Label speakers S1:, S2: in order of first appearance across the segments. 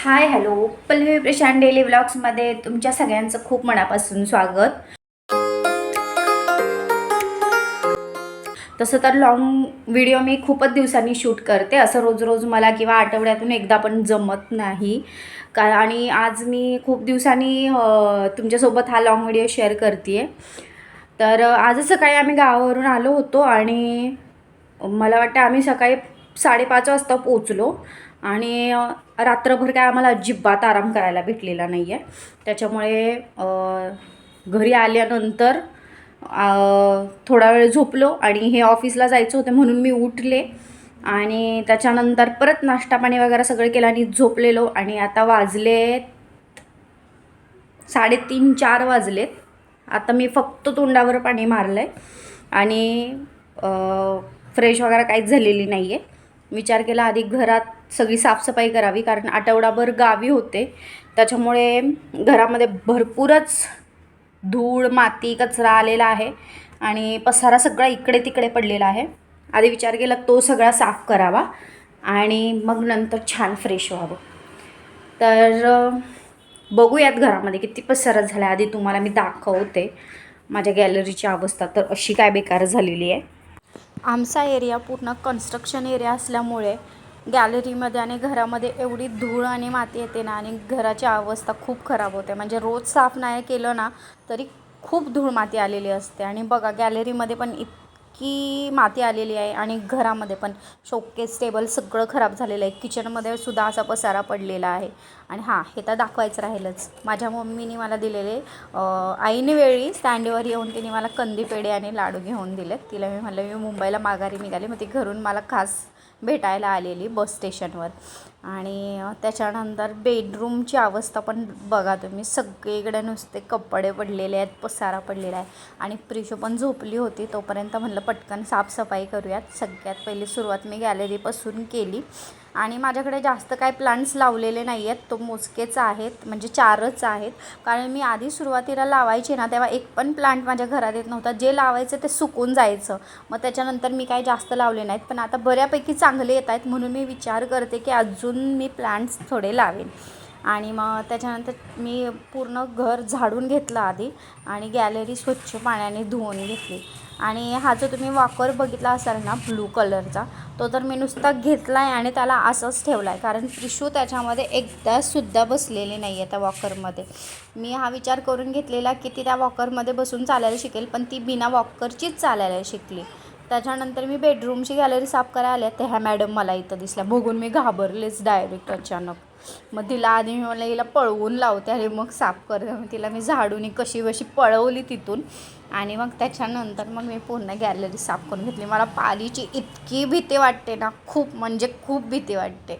S1: हाय hello Pallavi Prashant daily व्लॉग्समध्ये तुमच्या सगळ्यांचं खूप मनापासून स्वागत. तसं तर लॉंग व्हिडिओ मी खूपच दिवसांनी शूट करते, असं रोज रोज मला किंवा आठवड्यातून एकदा पण जमत नाही आणि आज मी खूप दिवसांनी तुमच्यासोबत हा लॉंग व्हिडिओ शेअर करते आहे. तर आजच सकाळी आम्ही गावावरून आलो होतो आणि मला वाटतं आम्ही सकाळी 5:30 वाजता पोचलो आणि रात्रभर काय आम्हाला अजिबात आराम करायला भेटलेला नाही आहे. त्याच्यामुळे घरी आल्यानंतर थोडा वेळ झोपलो आणि हे ऑफिसला जायचं होतं म्हणून मी उठले आणि त्याच्यानंतर परत नाश्ता पाणी वगैरे सगळं केलं आणि झोपलेलो आणि आता वाजले 3:30-4 वाजलेत. आता मी फक्त तोंडावर पाणी मारलं आहे आणि फ्रेश वगैरे काहीच झालेली नाही आहे. विचार केला आधी घरात सगळी साफसफाई करावी, कारण आठवडाभर गावी होते त्याच्यामुळे घरामध्ये भरपूरच धूळ माती कचरा आलेला आहे आणि पसारा सगळा इकडे तिकडे पडलेला आहे. आधी विचार केला तो सगळा साफ करावा आणि मग नंतर छान फ्रेश व्हावं. तर बघूयात घरामध्ये किती पसारा झाला. आधी तुम्हाला मी दाखवते माझ्या गॅलरीची अवस्था तर अशी काय बेकार झालेली आहे. आमचा एरिया पूर्ण कन्स्ट्रक्शन एरिया असल्यामुळे गॅलरीमध्ये आणि घरामध्ये एवढी धूळ आणि माती येते ना, आणि घराची अवस्था खूप खराब होते. म्हणजे रोज साफ नाही केलं ना तरी खूप धूळ माती आलेली असते. आणि बघा गॅलरीमध्ये पण इतकी माती आलेली आहे आणि घरामध्ये पण शोकेस टेबल सगळं खराब झालेलं आहे. किचनमध्ये सुद्धा असा पसारा पडलेला आहे. आणि हां, हे तर दाखवायचं राहिलंच, माझ्या मम्मीने मला दिलेले आईने वेळी स्टँडवर येऊन तिने मला कंदी पेढे आणि लाडू घेऊन दिलेत. तिला मी म्हटलं मी मुंबईला माघारी निघाले, मग ती घरून मला खास भेटायला आलेली बस स्टेशनवर. आणि त्याच्यानंतर बेडरूमची अवस्था पण बघा तुम्ही, सगळीकडे नुसते कपडे पडलेले आहेत, पसारा पडलेला आहे. आणि प्रिशू पण झोपली होती, तोपर्यंत म्हटलं पटकन साफसफाई करूयात. सगळ्यात पहिली सुरुवात मी गॅलरीपासून केली. आणि माझ्याकडे जास्त काय प्लांट्स लावलेले नाही आहेत, तो मोजकेच आहेत, म्हणजे 4च आहेत. कारण मी आधी सुरुवातीला लावायचे ना तेव्हा एक पण प्लांट माझ्या घरात येत नव्हता. जे लावायचं ते सुकून जायचं. मग त्याच्यानंतर मी काही जास्त लावले नाहीत, पण आता बऱ्यापैकी चांगले येत आहेत म्हणून मी विचार करते की अजून मी प्लांट्स थोडे लावेन. आणि मग त्याच्यानंतर मी पूर्ण घर झाडून घेतलं आधी आणि गॅलरी स्वच्छ पाण्याने धुवून घेतली. आणि हा जो तुम्ही वॉकर बघितला असाल ना ब्लू कलरचा, तो तर मी नुसता घेतला आहे आणि त्याला असंच ठेवला आहे, कारण प्रिशू त्याच्यामध्ये एकदासुद्धा बसलेली नाही आहे त्या वॉकरमध्ये. मी हा विचार करून घेतलेला की ती त्या वॉकरमध्ये बसून चालायला शिकेल, पण ती बिना वॉकरचीच चालायला शिकली. त्याच्यानंतर मी बेडरूमची गॅलरी साफ करायला आले, तर ह्या मॅडम मला इथं दिसल्या. बघून मी घाबरलेच डायरेक्ट अचानक. मग तिला आधी मी मला हिला पळवून लावते आणि मग साफ करते. मग तिला मी झाडूनी कशी बशी पळवली तिथून आणि मग त्याच्यानंतर मग मी पुन्हा गॅलरी साफ करून घेतली. मला पालीची इतकी भीती वाटते ना, खूप म्हणजे खूप भीती वाटते.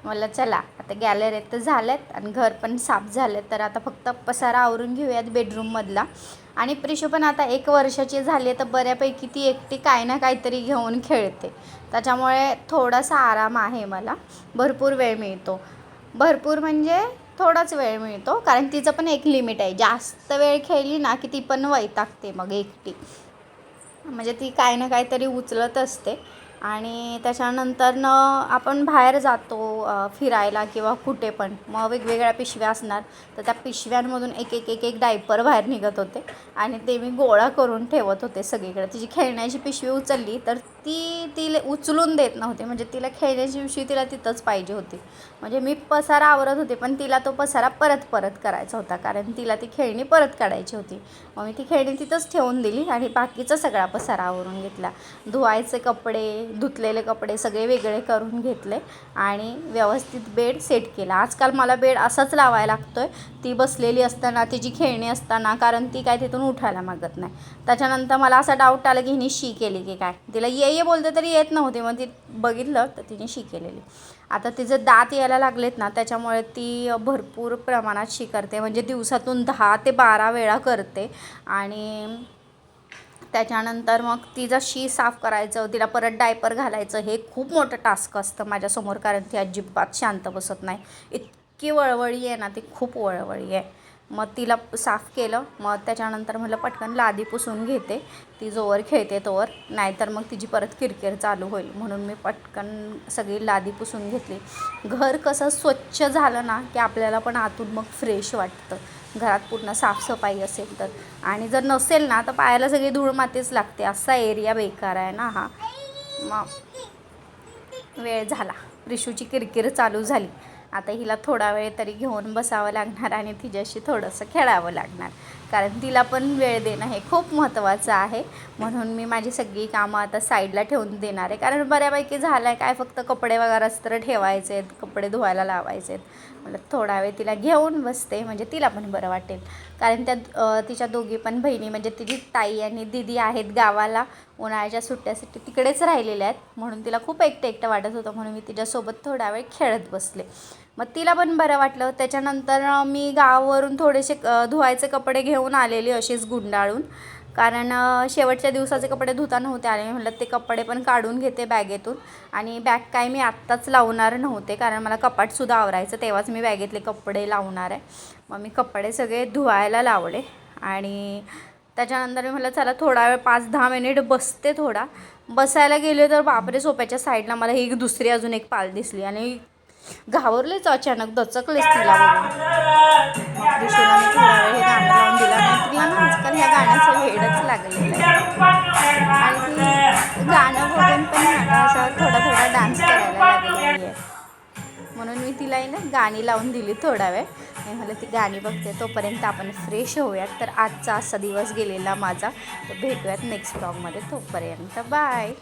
S1: मला चला आता गॅलरी तर झाल्यात आणि घर पण साफ झालं, तर आता फक्त पसारा आवरून घेऊयात बेडरूममधला. आणि प्रिशू पण आता 1 वर्षाची झाली आहे, तर बऱ्यापैकी ती एकटी काय ना काहीतरी घेऊन खेळते. त्याच्यामुळे थोडासा आराम आहे मला, भरपूर वेळ मिळतो. भरपूर म्हणजे थोडाच वेळ मिळतो, कारण तिचं पण एक लिमिट आहे. जास्त वेळ खेळली ना की ती पण वैतागते मग एकटी. म्हणजे ती काय ना काहीतरी उचलत असते. आणि त्याच्यानंतर आपण बाहेर जातो फिरायला किंवा कुठे पण, मग वेगवेगळ्या पिशव्या असणार, तर त्या पिशव्यांमधून एक एक एक एक डायपर बाहेर निघत होते आणि ते मी गोळा करून ठेवत होते सगळीकडे. तिची खेळण्याची पिशवी उचलली तर ती तिला उचलून देत नव्हते, म्हणजे तिला खेळण्याची पिशवी तिला तिथंच पाहिजे होती. म्हणजे मी पसारा आवरत होते पण तिला तो पसारा परत परत करायचा होता, कारण तिला ती खेळणी परत काढायची होती. मग मी ती खेळणी तिथंच ठेवून दिली आणि बाकीचा सगळा पसारा आवरून घेतला. धुवायचे कपडे, धुतलेले कपडे सगळे वेगळे करून घेतले आणि व्यवस्थित बेड सेट केला. आजकाल मला बेड असाच लावायला लागतो आहे, ती बसलेली असताना, तिची खेळणी असताना, कारण ती काय तिथून उठायला मागत नाही. त्याच्यानंतर मला असा डाऊट आला की हिने शी केली की काय. तिला ये बोलते तरी येत नव्हते, मग ती बघितलं तर तिने शी केलेली. आता तिचं दात यायला लागलेत ना, त्याच्यामुळे ती भरपूर प्रमाणात शी करते, म्हणजे दिवसातून 10 ते 12 वेळा करते. आणि त्याच्यानंतर मग तिचं शी साफ करायचं, तिला परत डायपर घालायचं, हे खूप मोठं टास्क असतं माझ्यासमोर, कारण ती अजिबात शांत बसत नाही. इतकी वळवळी आहे ना ती, खूप वळवळी आहे. मग तिला साफ केलं. मग त्याच्यानंतर म्हटलं पटकन लादी पुसून घेते, ती जोवर खेळते तोवर, नाहीतर मग तिची परत किरकिर चालू होईल. म्हणून मी पटकन सगळी लादी पुसून घेतली. घर कसं स्वच्छ झालं ना की आपल्याला पण आतून मग फ्रेश वाटतं, घरात पूर्ण साफसफाई असेल तर. आणि जर नसेल ना तर पायाला सगळी धूळ मातीच लागते, असा एरिया बेकार आहे ना हा. मग वेळ झाला, प्रिशूची किरकिर चालू झाली. आता हिला थोडा वेळ तरी घेऊन बसावं लागणार आणि तिच्याशी थोडंसं खेळावं लागणार, कारण तिला पण वेळ देणं हे खूप महत्त्वाचं आहे. म्हणून मी माझी सगळी कामं आता साईडला ठेवून देणार आहे, कारण बऱ्यापैकी झालं आहे. काय फक्त कपडे वगैरेच तर ठेवायचे आहेत, कपडे धुवायला लावायचे आहेत. मला थोडा वेळ तिला घेऊन बसते, म्हणजे तिला पण बरं वाटेल. कारण त्या तिच्या दोघी पण बहिणी, म्हणजे तिची ताई आणि दीदी आहेत गावाला उन्हाळ्याच्या सुट्ट्यासाठी, तिकडेच राहिलेल्या आहेत. म्हणून तिला खूप एकटं एकटं वाटत होतं, म्हणून मी तिच्यासोबत थोडा वेळ खेळत बसले. मग तिला पण बरं वाटलं. त्याच्यानंतर मी गावावरून थोडेसे धुवायचे कपडे घेऊन आलेली अशीच गुंडाळून, कारण शेवटच्या दिवसाचे कपडे धुता नव्हते आले. म्हटलं ते कपडे पण काढून घेते बॅगेतून. आणि बॅग काय मी आत्ताच लावणार नव्हते, कारण मला कपाटसुद्धा आवरायचं, तेव्हाच मी बॅगेतले कपडे लावणार आहे. मग मी कपडे सगळे धुवायला लावले. आणि त्याच्यानंतर मी म्हटलं चला थोडा वेळ 5-10 मिनिट बसते. थोडा बसायला गेले तर बापरे, सोप्याच्या साईडला मला ही दुसरी अजून एक पाल दिसली आणि घाबरलेच, अचानक दचकलेच तिला बघून. मग दिशूला मी थोडा वेळ हे गाणं लावून दिलं. आणि तिला ना आजकाल ह्या गाण्याचं वेडच लागलेलं आहे, आणि ती गाणं बघून पण आता असा थोडा थोडा डान्स करायला लागलेली आहे. म्हणून मी तिला ना गाणी लावून दिली थोडा वेळ. आणि मला ती गाणी बघते, तोपर्यंत आपण फ्रेश होऊयात. तर आजचा असा दिवस गेलेला माझा. तर भेटूयात नेक्स्ट ब्लॉगमध्ये, तोपर्यंत बाय.